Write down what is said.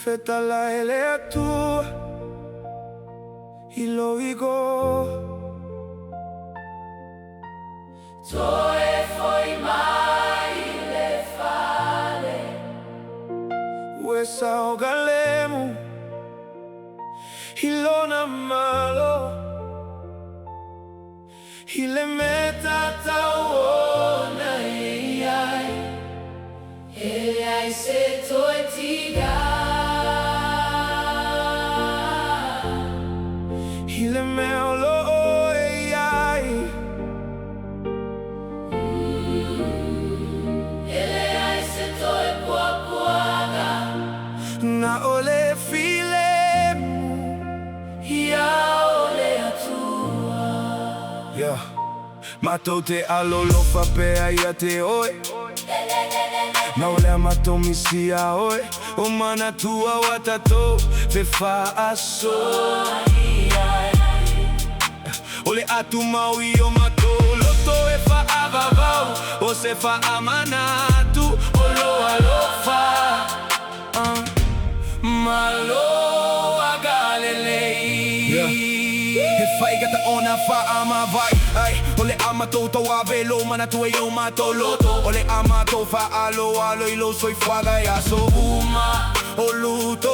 Fetala ele atua iloigo Toe foi mai le FALE Wesa o galemu lona malo Ile meta tamo'e Ele se toi tiga Ile meolo Ele se toi puapuaga Na ole filemu Ia ole Atua Yeah Matou te alofa pea ia te oe Na ole matou misia oe O mana tua watatou Fe fa'aso Ole atu maui o matou Loto e fa'avavau O se fa'amanatu O lo alofa Maloaga lelei He whaigata o na whaamawai Ole amatou tau avelo mana tue o matou loto Ole amatou whaalo alo ilo soi whaga ya so uma O luto